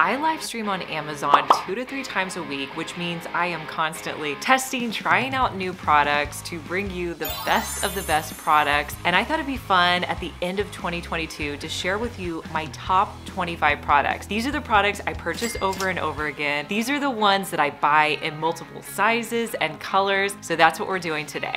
I live stream on Amazon 2 to 3 times a week, which means I am constantly testing, trying out new products to bring you the best of the best products. And I thought it'd be fun at the end of 2022 to share with you my top 25 products. These are the products I purchase over and over again. These are the ones that I buy in multiple sizes and colors. So that's what we're doing today.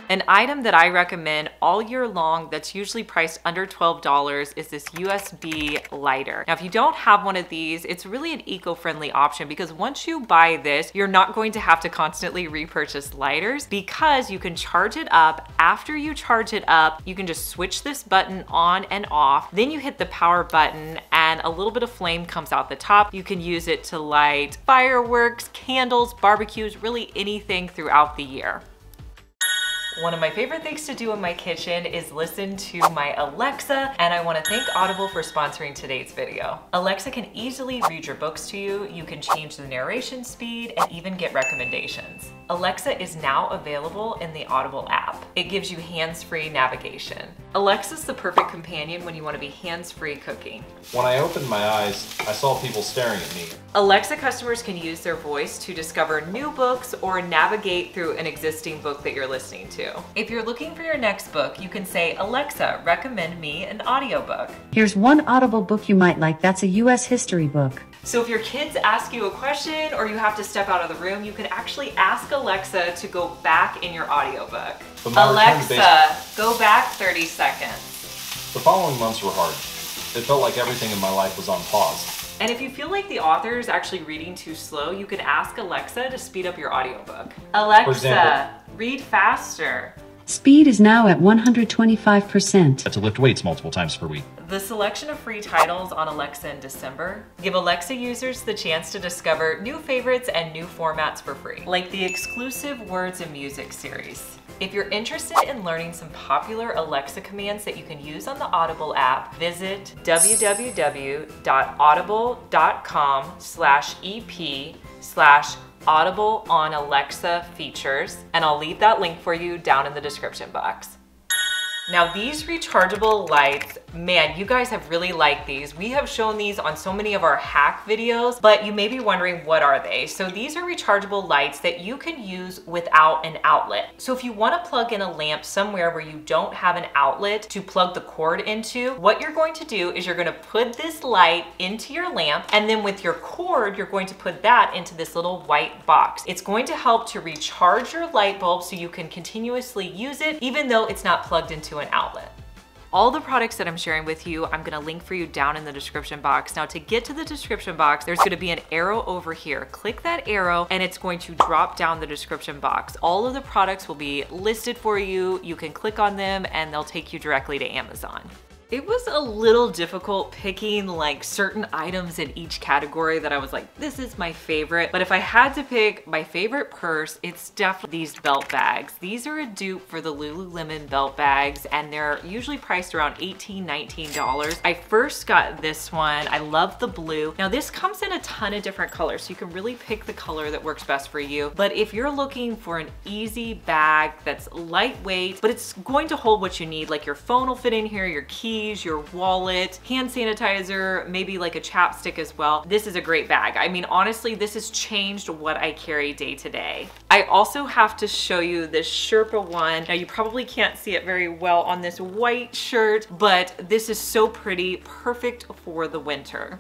An item that I recommend all year long that's usually priced under $12 is this USB lighter. Now, if you don't have one of these, it's really an eco-friendly option because once you buy this, you're not going to have to constantly repurchase lighters because you can charge it up. After you charge it up, you can just switch this button on and off. Then you hit the power button and a little bit of flame comes out the top. You can use it to light fireworks, candles, barbecues, really anything throughout the year. One of my favorite things to do in my kitchen is listen to my Alexa, and I want to thank Audible for sponsoring today's video. Alexa can easily read your books to you, you can change the narration speed, and even get recommendations. Alexa is now available in the Audible app. It gives you hands-free navigation. Alexa's the perfect companion when you want to be hands-free cooking. When I opened my eyes, I saw people staring at me. Alexa customers can use their voice to discover new books or navigate through an existing book that you're listening to. If you're looking for your next book, you can say, Alexa, recommend me an audiobook. Here's one Audible book you might like that's a U.S. history book. So if your kids ask you a question or you have to step out of the room, you can actually ask Alexa to go back in your audiobook. Alexa, go back 30 seconds. The following months were hard. It felt like everything in my life was on pause. And if you feel like the author is actually reading too slow, you can ask Alexa to speed up your audiobook. Alexa, read faster. Speed is now at 125%. To lift weights multiple times per week. The selection of free titles on Alexa in December give Alexa users the chance to discover new favorites and new formats for free, like the exclusive Words and Music series. If you're interested in learning some popular Alexa commands that you can use on the Audible app, visit www.audible.com/ep/Audible on Alexa features, and I'll leave that link for you down in the description box. Now these rechargeable lights, man, you guys have really liked these. We have shown these on so many of our hack videos, but you may be wondering, what are they? So these are rechargeable lights that you can use without an outlet. So if you want to plug in a lamp somewhere where you don't have an outlet to plug the cord into, what you're going to do is you're going to put this light into your lamp, and then with your cord, you're going to put that into this little white box. It's going to help to recharge your light bulb so you can continuously use it, even though it's not plugged into an outlet. All the products that I'm sharing with you, I'm gonna link for you down in the description box. Now to get to the description box, there's gonna be an arrow over here. Click that arrow and it's going to drop down the description box. All of the products will be listed for you. You can click on them and they'll take you directly to Amazon. It was a little difficult picking like certain items in each category that I was like, this is my favorite. But if I had to pick my favorite purse, it's definitely these belt bags. These are a dupe for the Lululemon belt bags and they're usually priced around $18, $19. I first got this one. I love the blue. Now this comes in a ton of different colors, so you can really pick the color that works best for you. But if you're looking for an easy bag that's lightweight, but it's going to hold what you need, like your phone will fit in here, your keys, your wallet, hand sanitizer, maybe like a chapstick as well. This is a great bag. I mean, honestly, this has changed what I carry day to day. I also have to show you this Sherpa one. Now you probably can't see it very well on this white shirt, but this is so pretty, perfect for the winter.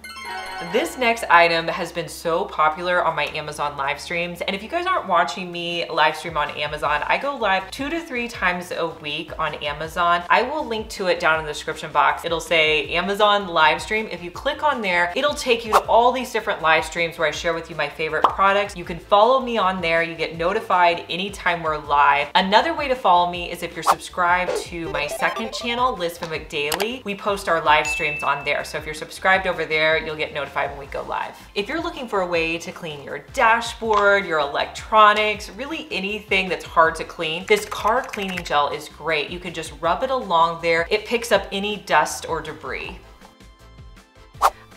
This next item has been so popular on my Amazon live streams. And if you guys aren't watching me live stream on Amazon, I go live 2 to 3 times a week on Amazon. I will link to it down in the description box. It'll say Amazon live stream. If you click on there, it'll take you to all these different live streams where I share with you my favorite products. You can follow me on there. You get notified anytime we're live. Another way to follow me is if you're subscribed to my second channel, Liz Fenwick Daily. We post our live streams on there. So if you're subscribed over there, you'll get notified when we go live. If you're looking for a way to clean your dashboard, your electronics, really anything that's hard to clean, this car cleaning gel is great. You can just rub it along there. It picks up any dust or debris.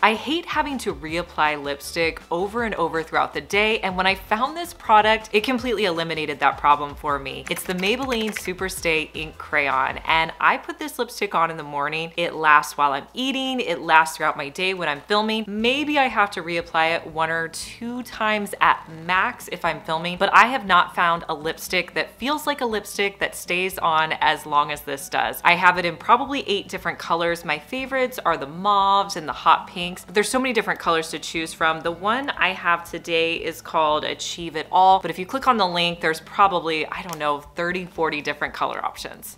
I hate having to reapply lipstick over and over throughout the day, and when I found this product, it completely eliminated that problem for me. It's the Maybelline Superstay Ink Crayon, and I put this lipstick on in the morning. It lasts while I'm eating, it lasts throughout my day when I'm filming. Maybe I have to reapply it 1 or 2 times at max if I'm filming, but I have not found a lipstick that feels like a lipstick that stays on as long as this does. I have it in probably 8 different colors. My favorites are the mauves and the hot pinks, but there's so many different colors to choose from. The one I have today is called Achieve It All, but if you click on the link, there's probably, I don't know, 30, 40 different color options.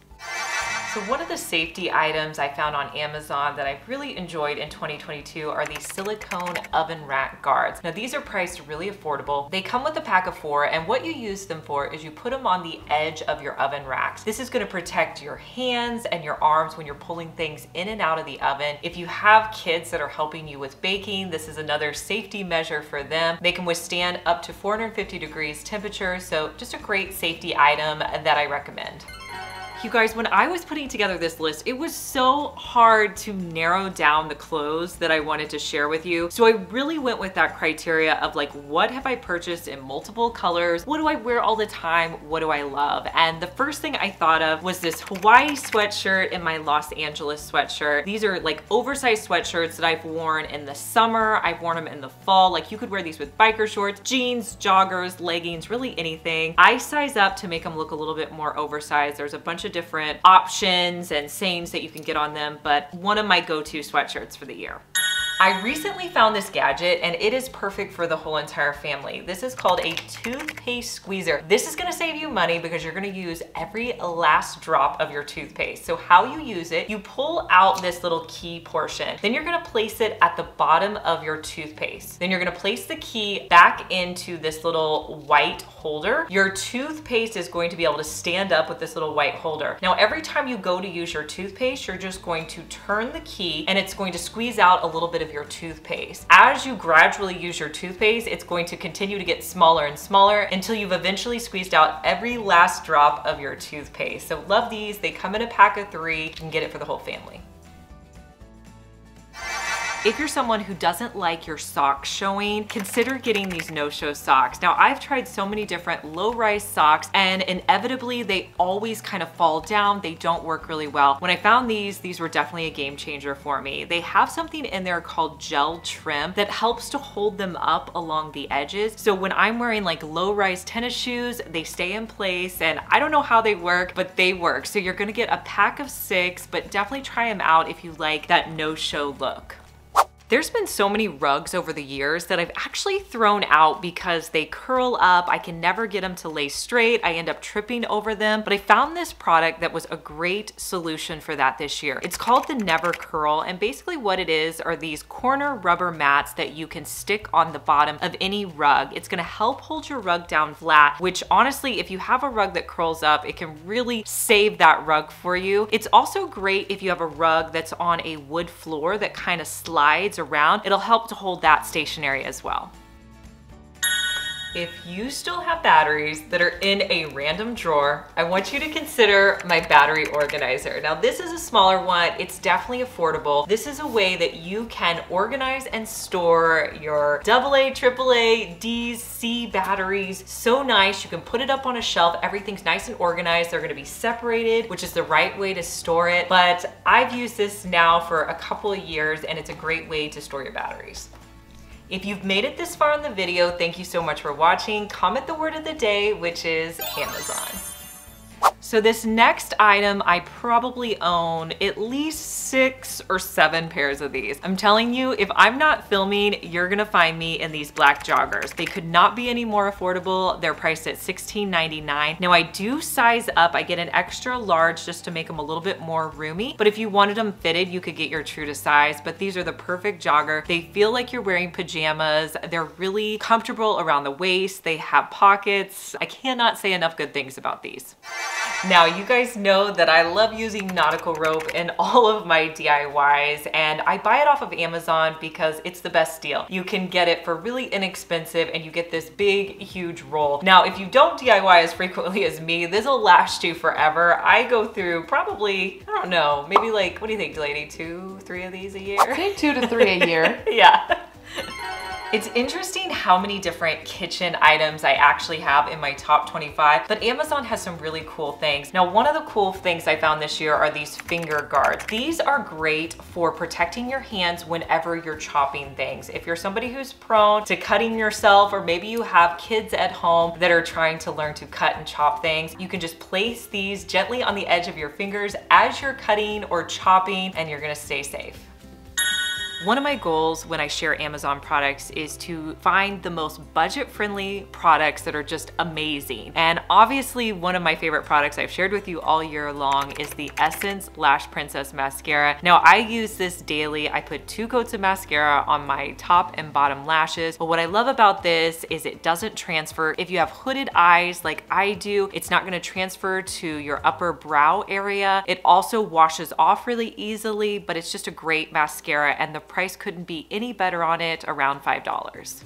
So one of the safety items I found on Amazon that I've really enjoyed in 2022 are these silicone oven rack guards. Now these are priced really affordable. They come with a pack of 4, and what you use them for is you put them on the edge of your oven racks. This is going to protect your hands and your arms when you're pulling things in and out of the oven. If you have kids that are helping you with baking, this is another safety measure for them. They can withstand up to 450 degrees temperature, so just a great safety item that I recommend. You guys, when I was putting together this list, it was so hard to narrow down the clothes that I wanted to share with you. So I really went with that criteria of like, what have I purchased in multiple colors? What do I wear all the time? What do I love? And the first thing I thought of was this Hawaii sweatshirt and my Los Angeles sweatshirt. These are like oversized sweatshirts that I've worn in the summer. I've worn them in the fall. Like you could wear these with biker shorts, jeans, joggers, leggings, really anything. I size up to make them look a little bit more oversized. There's a bunch of different options and sayings that you can get on them, but one of my go-to sweatshirts for the year. I recently found this gadget and it is perfect for the whole entire family. This is called a toothpaste squeezer. This is gonna save you money because you're gonna use every last drop of your toothpaste. So how you use it, you pull out this little key portion. Then you're gonna place it at the bottom of your toothpaste. Then you're gonna place the key back into this little white holder. Your toothpaste is going to be able to stand up with this little white holder. Now, every time you go to use your toothpaste, you're just going to turn the key and it's going to squeeze out a little bit of your toothpaste. As you gradually use your toothpaste, it's going to continue to get smaller and smaller until you've eventually squeezed out every last drop of your toothpaste. So love these. They come in a pack of 3. You can get it for the whole family. If you're someone who doesn't like your socks showing, consider getting these no-show socks. Now, I've tried so many different low-rise socks and inevitably they always kind of fall down. They don't work really well. When I found these were definitely a game changer for me. They have something in there called gel trim that helps to hold them up along the edges. So when I'm wearing like low-rise tennis shoes, they stay in place, and I don't know how they work, but they work. So you're gonna get a pack of 6, but definitely try them out if you like that no-show look. There's been so many rugs over the years that I've actually thrown out because they curl up. I can never get them to lay straight. I end up tripping over them, but I found this product that was a great solution for that this year. It's called the Never Curl, and basically what it is are these corner rubber mats that you can stick on the bottom of any rug. It's gonna help hold your rug down flat, which honestly, if you have a rug that curls up, it can really save that rug for you. It's also great if you have a rug that's on a wood floor that kind of slides around. It'll help to hold that stationary as well. If you still have batteries that are in a random drawer, I want you to consider my battery organizer. Now, this is a smaller one. It's definitely affordable. This is a way that you can organize and store your AA, AAA, D's, C batteries. So nice. You can put it up on a shelf. Everything's nice and organized. They're going to be separated, which is the right way to store it. But I've used this now for a couple of years, and it's a great way to store your batteries. If you've made it this far in the video, thank you so much for watching. Comment the word of the day, which is Amazon. So this next item, I probably own at least 6 or 7 pairs of these. I'm telling you, if I'm not filming, you're gonna find me in these black joggers. They could not be any more affordable. They're priced at $16.99. Now I do size up. I get an extra large just to make them a little bit more roomy. But if you wanted them fitted, you could get your true to size. But these are the perfect jogger. They feel like you're wearing pajamas. They're really comfortable around the waist. They have pockets. I cannot say enough good things about these. Now, you guys know that I love using nautical rope in all of my DIYs, and I buy it off of Amazon because it's the best deal. You can get it for really inexpensive and you get this big, huge roll. Now, if you don't DIY as frequently as me, this will last you forever. I go through probably, I don't know, maybe like, what do you think, lady? 2, 3 of these a year? I think 2 to 3 a year. Yeah. It's interesting how many different kitchen items I actually have in my top 25, but Amazon has some really cool things. Now, one of the cool things I found this year are these finger guards. These are great for protecting your hands whenever you're chopping things. If you're somebody who's prone to cutting yourself, or maybe you have kids at home that are trying to learn to cut and chop things, you can just place these gently on the edge of your fingers as you're cutting or chopping, and you're gonna stay safe. One of my goals when I share Amazon products is to find the most budget-friendly products that are just amazing. And obviously, one of my favorite products I've shared with you all year long is the Essence Lash Princess Mascara. Now, I use this daily. I put 2 coats of mascara on my top and bottom lashes. But what I love about this is it doesn't transfer. If you have hooded eyes like I do, it's not gonna transfer to your upper brow area. It also washes off really easily, but it's just a great mascara, and the price couldn't be any better on it, around $5.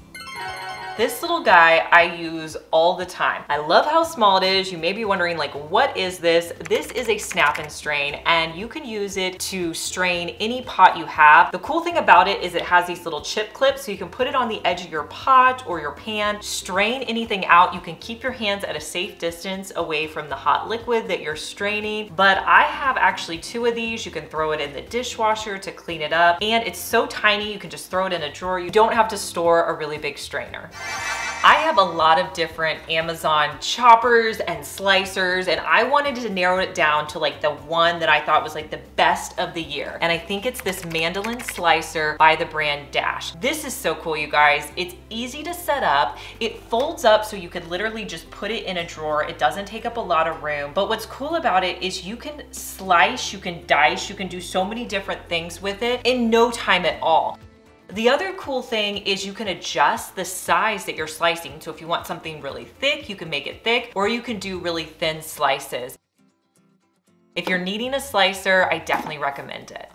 This little guy I use all the time. I love how small it is. You may be wondering, like, what is this? This is a snap and strain, and you can use it to strain any pot you have. The cool thing about it is it has these little chip clips, so you can put it on the edge of your pot or your pan, strain anything out. You can keep your hands at a safe distance away from the hot liquid that you're straining. But I have actually 2 of these. You can throw it in the dishwasher to clean it up, and it's so tiny, you can just throw it in a drawer. You don't have to store a really big strainer. I have a lot of different Amazon choppers and slicers, and I wanted to narrow it down to like the one that I thought was like the best of the year. And I think it's this mandolin slicer by the brand Dash. This is so cool, you guys. It's easy to set up. It folds up so you could literally just put it in a drawer. It doesn't take up a lot of room. But what's cool about it is you can slice, you can dice, you can do so many different things with it in no time at all. The other cool thing is you can adjust the size that you're slicing. So if you want something really thick, you can make it thick, or you can do really thin slices. If you're needing a slicer, I definitely recommend it.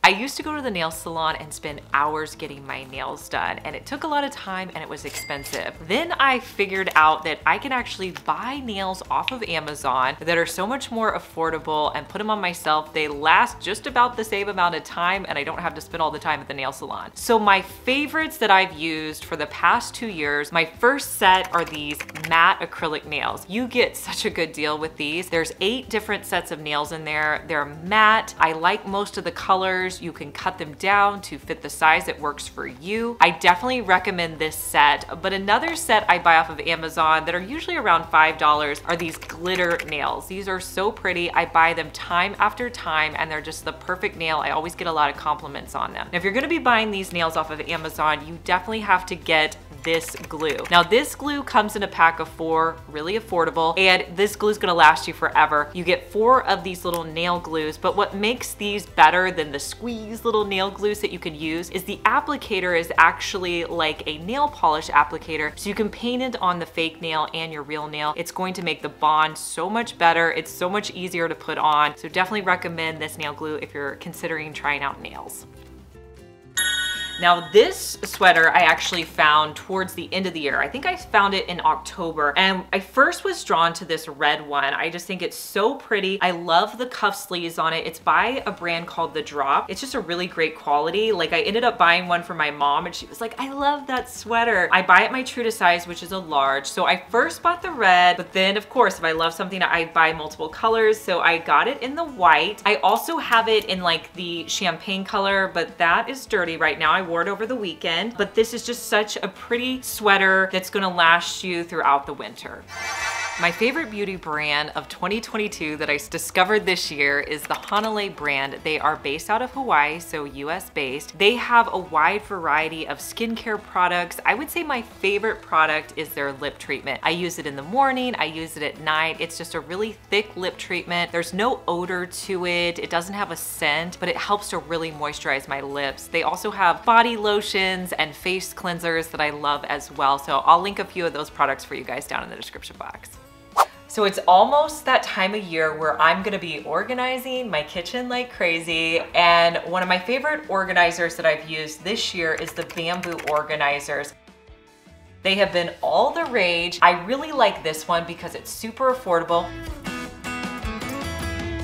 I used to go to the nail salon and spend hours getting my nails done, and it took a lot of time and it was expensive. Then I figured out that I can actually buy nails off of Amazon that are so much more affordable and put them on myself. They last just about the same amount of time, and I don't have to spend all the time at the nail salon. So my favorites that I've used for the past 2 years, my first set are these matte acrylic nails. You get such a good deal with these. There's 8 different sets of nails in there. They're matte. I like most of the colors. You can cut them down to fit the size that works for you. I definitely recommend this set, but another set I buy off of Amazon that are usually around $5 are these glitter nails. These are so pretty. I buy them time after time, and they're just the perfect nail. I always get a lot of compliments on them. Now, if you're gonna be buying these nails off of Amazon, you definitely have to get this glue. Now, this glue comes in a pack of 4, really affordable, and this glue is gonna last you forever. You get 4 of these little nail glues, but what makes these better than the squeeze little nail glues that you can use is the applicator is actually like a nail polish applicator, so you can paint it on the fake nail and your real nail. It's going to make the bond so much better. It's so much easier to put on, so definitely recommend this nail glue if you're considering trying out nails. Now, this sweater I actually found towards the end of the year. I think I found it in October, and I first was drawn to this red one. I just think it's so pretty. I love the cuff sleeves on it. It's by a brand called The Drop. It's just a really great quality. Like, I ended up buying one for my mom, and she was like, I love that sweater. I buy it my true to size, which is a large. So I first bought the red, but then of course, if I love something, I buy multiple colors. So I got it in the white. I also have it in like the champagne color, but that is dirty right now. I wore it over the weekend, but this is just such a pretty sweater that's gonna last you throughout the winter. My favorite beauty brand of 2022 that I discovered this year is the Hanalei brand. They are based out of Hawaii, so US based. They have a wide variety of skincare products. I would say my favorite product is their lip treatment. I use it in the morning, I use it at night. It's just a really thick lip treatment. There's no odor to it. It doesn't have a scent, but it helps to really moisturize my lips. They also have body lotions and face cleansers that I love as well. So I'll link a few of those products for you guys down in the description box. So it's almost that time of year where I'm gonna be organizing my kitchen like crazy. And one of my favorite organizers that I've used this year is the bamboo organizers. They have been all the rage. I really like this one because it's super affordable.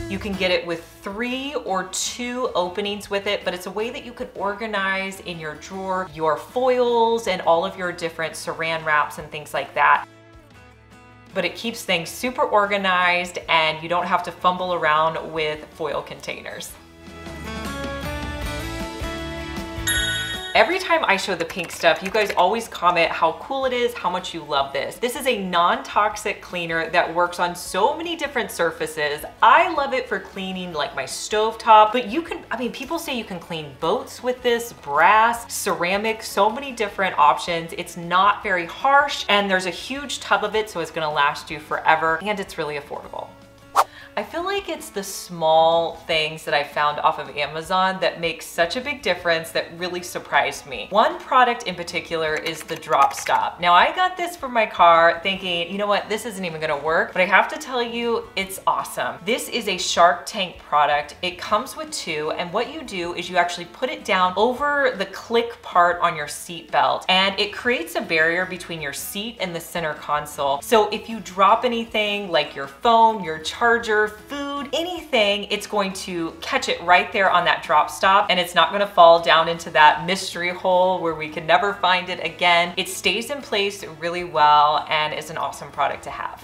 You can get it with 3 or 2 openings with it, but it's a way that you could organize in your drawer your foils and all of your different saran wraps and things like that. But it keeps things super organized and you don't have to fumble around with foil containers. Every time I show the pink stuff, you guys always comment how cool it is, how much you love this. This is a non-toxic cleaner that works on so many different surfaces. I love it for cleaning like my stovetop, but you can, I mean, people say you can clean boats with this, brass, ceramic, so many different options. It's not very harsh and there's a huge tub of it, so it's gonna last you forever and it's really affordable. I feel like it's the small things that I found off of Amazon that make such a big difference that really surprised me. One product in particular is the drop stop. Now I got this for my car thinking, you know what, this isn't even gonna work, but I have to tell you, it's awesome. This is a Shark Tank product. It comes with 2, and what you do is you actually put it down over the click part on your seat belt, and it creates a barrier between your seat and the center console. So if you drop anything like your phone, your charger, food, anything, it's going to catch it right there on that drop stop and it's not gonna fall down into that mystery hole where we can never find it again. It stays in place really well and is an awesome product to have.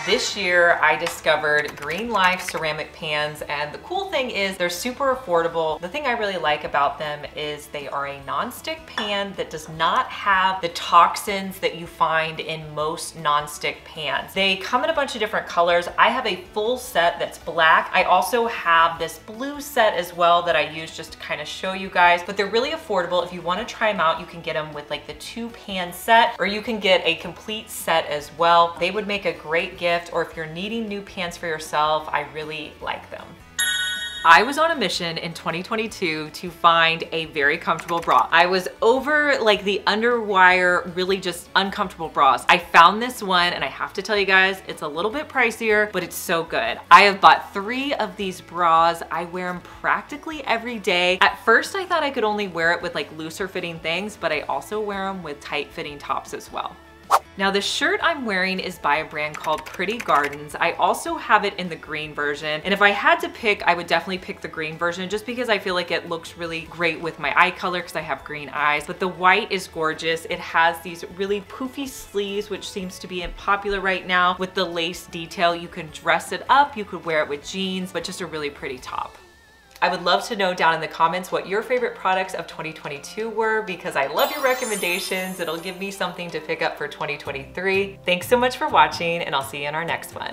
This year, I discovered Green Life ceramic pans, and the cool thing is they're super affordable. The thing I really like about them is they are a non-stick pan that does not have the toxins that you find in most non-stick pans. They come in a bunch of different colors. I have a full set that's black. I also have this blue set as well that I use just to kind of show you guys, but they're really affordable. If you want to try them out, you can get them with like the 2-pan set, or you can get a complete set as well. They would make a great gift, or if you're needing new pans for yourself, I really like them. I was on a mission in 2022 to find a very comfortable bra. I was over like the underwire, really just uncomfortable bras. I found this one and I have to tell you guys, it's a little bit pricier, but it's so good. I have bought 3 of these bras. I wear them practically every day. At first I thought I could only wear it with like looser fitting things, but I also wear them with tight fitting tops as well. Now the shirt I'm wearing is by a brand called Pretty Gardens. I also have it in the green version. And if I had to pick, I would definitely pick the green version just because I feel like it looks really great with my eye color because I have green eyes. But the white is gorgeous. It has these really poofy sleeves, which seems to be popular right now with the lace detail. You can dress it up, you could wear it with jeans, but just a really pretty top. I would love to know down in the comments what your favorite products of 2022 were because I love your recommendations. It'll give me something to pick up for 2023. Thanks so much for watching and I'll see you in our next one.